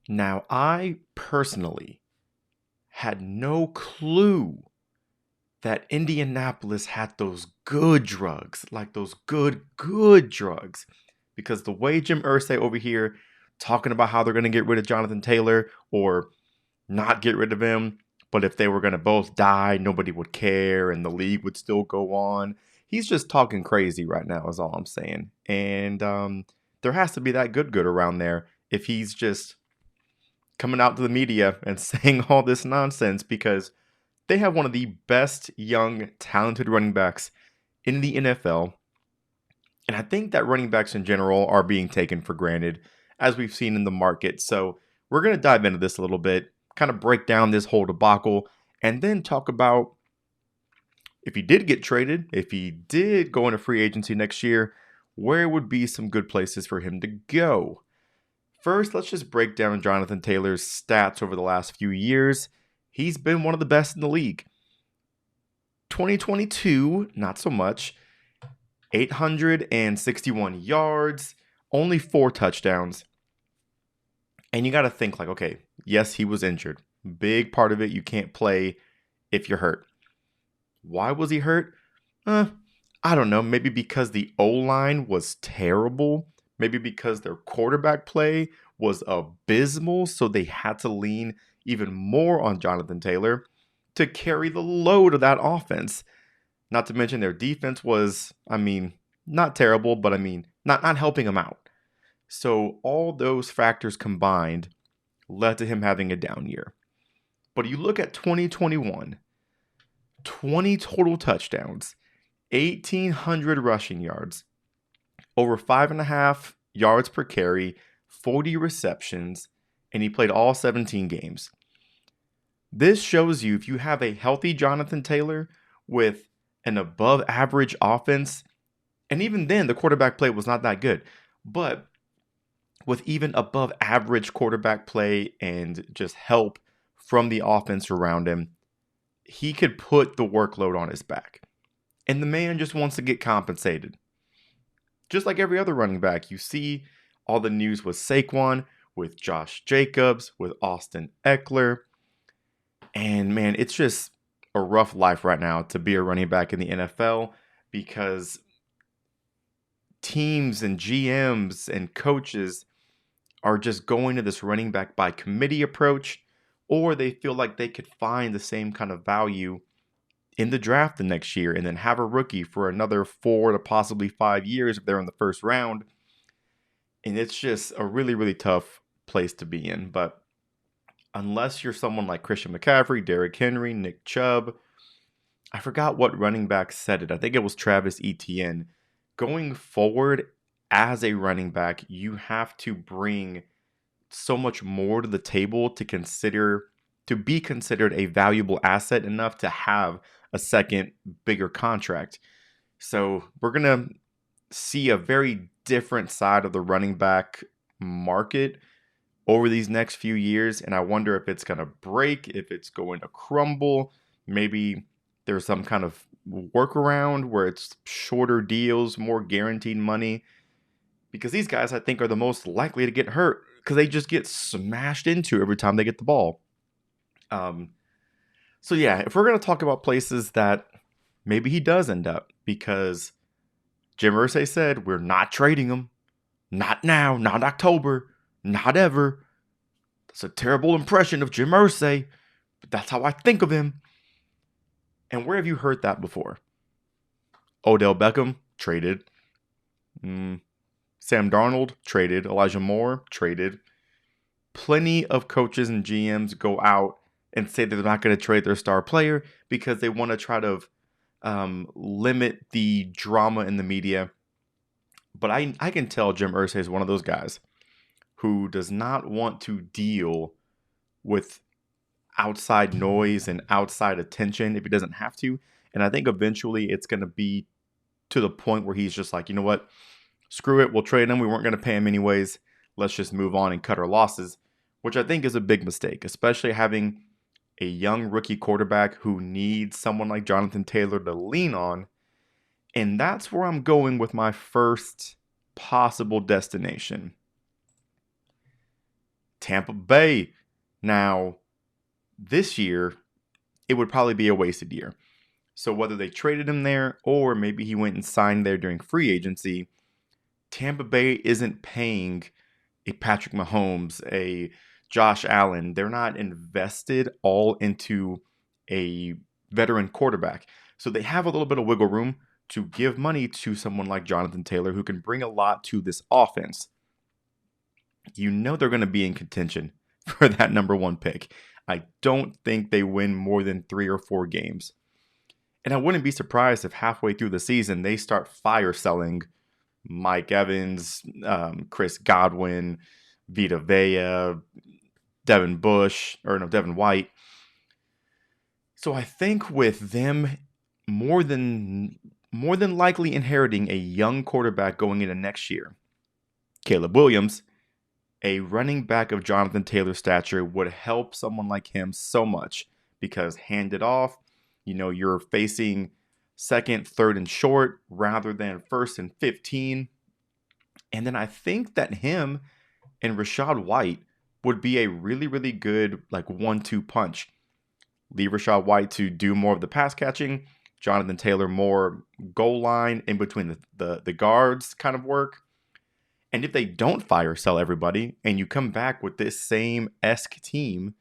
Now, I personally had no clue that Indianapolis had those good drugs, like those good drugs. Because the way Jim Irsay over here talking about how they're going to get rid of Jonathan Taylor or not get rid of him, but if they were going to both die, nobody would care and the league would still go on. He's just talking crazy right now, is all I'm saying. And there has to be that good around there if he's just coming out to the media and saying all this nonsense because they have one of the best young, talented running backs in the NFL. And I think that running backs in general are being taken for granted, as we've seen in the market. So we're going to dive into this a little bit, kind of break down this whole debacle, and then talk about if he did get traded, if he did go into free agency next year, where would be some good places for him to go. First, let's just break down Jonathan Taylor's stats over the last few years. He's been one of the best in the league. 2022, not so much. 861 yards, only 4 touchdowns. And you got to think like, okay, yes, he was injured. Big part of it, you can't play if you're hurt. Why was he hurt? I don't know. Maybe because the O-line was terrible. Maybe because their quarterback play was abysmal, so they had to lean even more on Jonathan Taylor to carry the load of that offense. Not to mention their defense was, not terrible, but not helping him out. So all those factors combined led to him having a down year. But you look at 2021, 20 total touchdowns, 1,800 rushing yards, over 5.5 yards per carry, 40 receptions, and he played all 17 games. This shows you if you have a healthy Jonathan Taylor with an above average offense, and even then the quarterback play was not that good, but with even above average quarterback play and just help from the offense around him, he could put the workload on his back. And the man just wants to get compensated. Just like every other running back, you see all the news with Saquon, with Josh Jacobs, with Austin Eckler. And man, it's just a rough life right now to be a running back in the NFL because teams and GMs and coaches are just going to this running back by committee approach, or they feel like they could find the same kind of value in the draft the next year and then have a rookie for another 4 to possibly 5 years if they're in the first round. And it's just a really tough place to be in. But unless you're someone like Christian McCaffrey, Derrick Henry, Nick Chubb, I forgot what running back said it. I think it was Travis Etienne. Going forward as a running back, you have to bring so much more to the table to be considered a valuable asset enough to have a second bigger contract. So we're going to see a very different side of the running back market over these next few years. And I wonder if it's going to break, if it's going to crumble. Maybe there's some kind of workaround where it's shorter deals, more guaranteed money. Because these guys, I think, are the most likely to get hurt because they just get smashed into every time they get the ball. So yeah, if we're going to talk about places that maybe he does end up, because Jim Irsay said, we're not trading him. Not now, not October, not ever. That's a terrible impression of Jim Irsay, but that's how I think of him. And where have you heard that before? Odell Beckham, traded. Sam Darnold, traded. Elijah Moore, traded. Plenty of coaches and GMs go out and say they're not going to trade their star player because they want to try to limit the drama in the media. But I can tell Jim Irsay is one of those guys who does not want to deal with outside noise and outside attention if he doesn't have to. And I think eventually it's going to be to the point where he's just like, you know what? Screw it. We'll trade him. We weren't going to pay him anyways. Let's just move on and cut our losses, which I think is a big mistake, especially having a young rookie quarterback who needs someone like Jonathan Taylor to lean on. And that's where I'm going with my first possible destination. Tampa Bay. Now, this year, it would probably be a wasted year. So whether they traded him there or maybe he went and signed there during free agency, Tampa Bay isn't paying a Patrick Mahomes, a Josh Allen. They're not invested all into a veteran quarterback. So they have a little bit of wiggle room to give money to someone like Jonathan Taylor who can bring a lot to this offense. You know they're going to be in contention for that number one pick. I don't think they win more than 3 or 4 games. And I wouldn't be surprised if halfway through the season they start fire selling Mike Evans, Chris Godwin, Vita Vea, Devin White. So I think with them more than likely inheriting a young quarterback going into next year, Caleb Williams, a running back of Jonathan Taylor's stature would help someone like him so much because hand it off, you're facing second, third, and short rather than first and 15. And then I think that him and Rachaad White would be a really, really good 1-2 punch. Leave Rachaad White to do more of the pass catching, Jonathan Taylor more goal line in between the guards kind of work. And if they don't fire sell everybody and you come back with this same-esque team,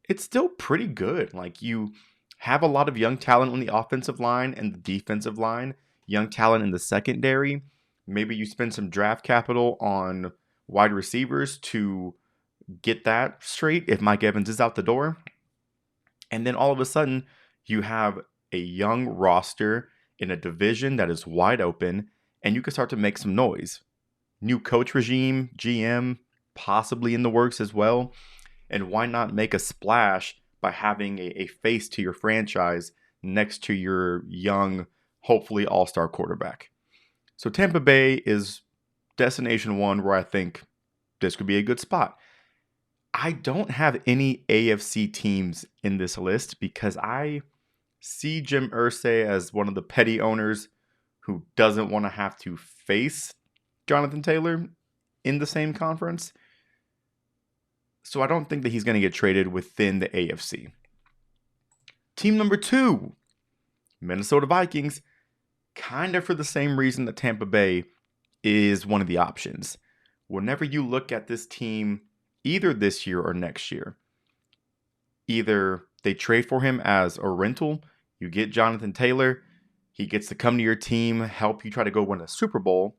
it's still pretty good. You have a lot of young talent on the offensive line and the defensive line, young talent in the secondary. Maybe you spend some draft capital on wide receivers to get that straight if Mike Evans is out the door. And then all of a sudden, you have a young roster in a division that is wide open, and you can start to make some noise. New coach regime, GM, possibly in the works as well. And why not make a splash by having a face to your franchise next to your young, hopefully all-star quarterback? So Tampa Bay is destination one where I think this could be a good spot. I don't have any AFC teams in this list because I see Jim Irsay as one of the petty owners who doesn't want to have to face Jonathan Taylor in the same conference. So I don't think that he's going to get traded within the AFC. Team number 2, Minnesota Vikings, kind of for the same reason that Tampa Bay is one of the options. Whenever you look at this team, either this year or next year, either they trade for him as a rental, you get Jonathan Taylor, he gets to come to your team, help you try to go win a Super Bowl,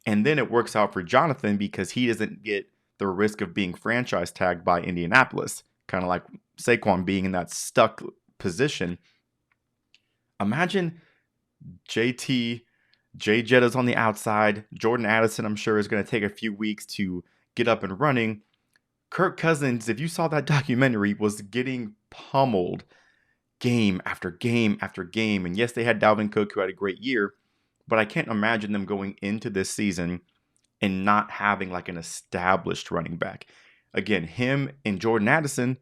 and then it works out for Jonathan because he doesn't get the risk of being franchise tagged by Indianapolis, kind of like Saquon being in that stuck position. Imagine J Jetta's on the outside. Jordan Addison, I'm sure, is going to take a few weeks to get up and running. Kirk Cousins, if you saw that documentary, was getting pummeled game after game after game. And yes, they had Dalvin Cook, who had a great year, but I can't imagine them going into this season and not having an established running back. Again, him and Jordan Addison,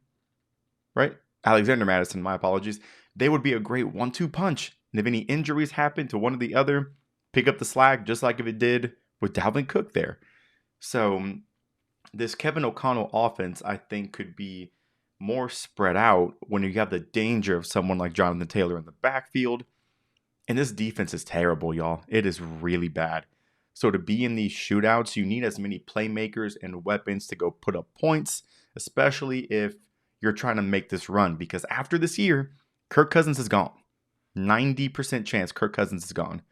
right? Alexander Madison, my apologies. They would be a great 1-2 punch. And if any injuries happen to one or the other, pick up the slack just like if it did with Dalvin Cook there. So this Kevin O'Connell offense, I think, could be more spread out when you have the danger of someone like Jonathan Taylor in the backfield. And this defense is terrible, y'all. It is really bad. So to be in these shootouts, you need as many playmakers and weapons to go put up points, especially if you're trying to make this run. Because after this year, Kirk Cousins is gone. 90% chance Kirk Cousins is gone.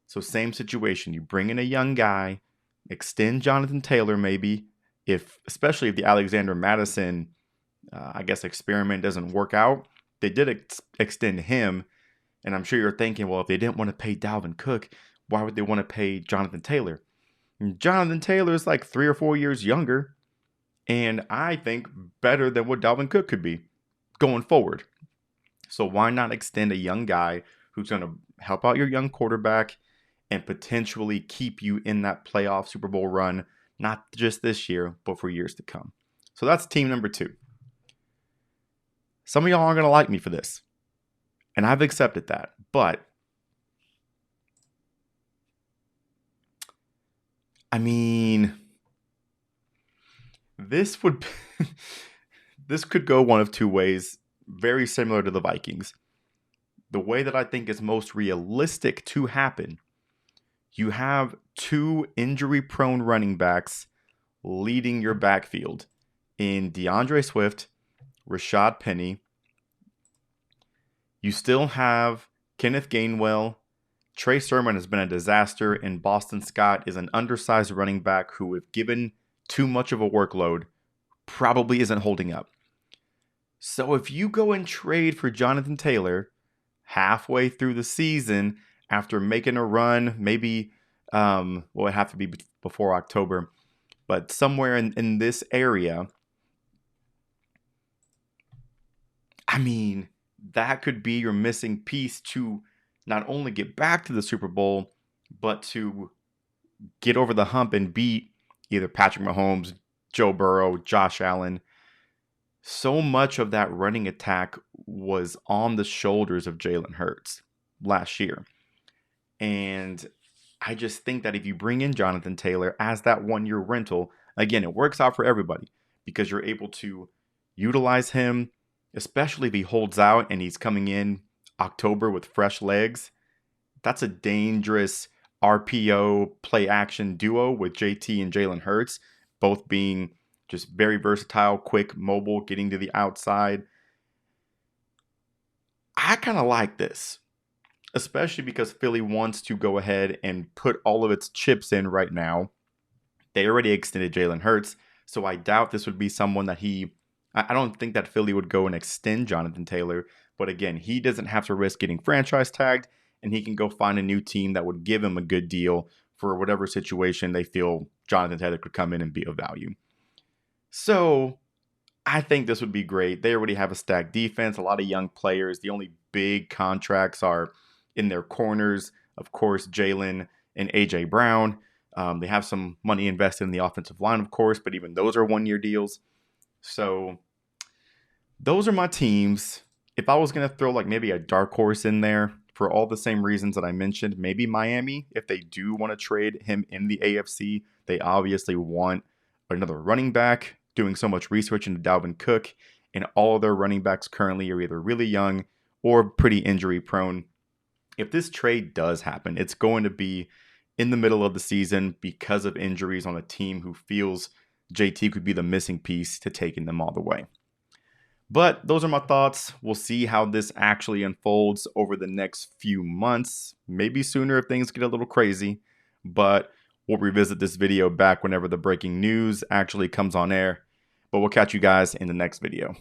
So same situation. You bring in a young guy, extend Jonathan Taylor maybe, especially if the Alexander Madison, experiment doesn't work out. They did extend him. And I'm sure you're thinking, well, if they didn't want to pay Dalvin Cook, why would they want to pay Jonathan Taylor? And Jonathan Taylor is 3 or 4 years younger, and I think better than what Dalvin Cook could be going forward. So why not extend a young guy who's going to help out your young quarterback and potentially keep you in that playoff Super Bowl run, not just this year, but for years to come. So that's team number 2. Some of y'all aren't going to like me for this. And I've accepted that. But, This would this could go one of two ways, very similar to the Vikings. The way that I think is most realistic to happen, you have two injury-prone running backs leading your backfield in DeAndre Swift, Rashad Penny. You still have Kenneth Gainwell. Trey Sermon has been a disaster, and Boston Scott is an undersized running back who, if given too much of a workload, probably isn't holding up. So if you go and trade for Jonathan Taylor halfway through the season after making a run, maybe, it'd have to be before October, but somewhere in this area, I mean, that could be your missing piece to not only get back to the Super Bowl, but to get over the hump and beat either Patrick Mahomes, Joe Burrow, Josh Allen. So much of that running attack was on the shoulders of Jalen Hurts last year. And I just think that if you bring in Jonathan Taylor as that one-year rental, again, it works out for everybody because you're able to utilize him, especially if he holds out and he's coming in October with fresh legs. That's a dangerous RPO play action duo with JT and Jalen Hurts, both being just very versatile, quick, mobile, getting to the outside. I kind of like this, especially because Philly wants to go ahead and put all of its chips in right now. They already extended Jalen Hurts, so I doubt this would be someone that I don't think that Philly would go and extend Jonathan Taylor, but again, he doesn't have to risk getting franchise tagged, and he can go find a new team that would give him a good deal for whatever situation they feel Jonathan Taylor could come in and be of value. So I think this would be great. They already have a stacked defense, a lot of young players. The only big contracts are in their corners, of course, Jalen and A.J. Brown. They have some money invested in the offensive line, of course, but even those are one-year deals. So those are my teams. If I was going to throw like maybe a dark horse in there for all the same reasons that I mentioned, maybe Miami, if they do want to trade him in the AFC, they obviously want another running back. Doing so much research into Dalvin Cook, and all of their running backs currently are either really young or pretty injury prone. If this trade does happen, it's going to be in the middle of the season because of injuries on a team who feels JT could be the missing piece to taking them all the way. But those are my thoughts. We'll see how this actually unfolds over the next few months, maybe sooner if things get a little crazy, but we'll revisit this video back whenever the breaking news actually comes on air. But we'll catch you guys in the next video.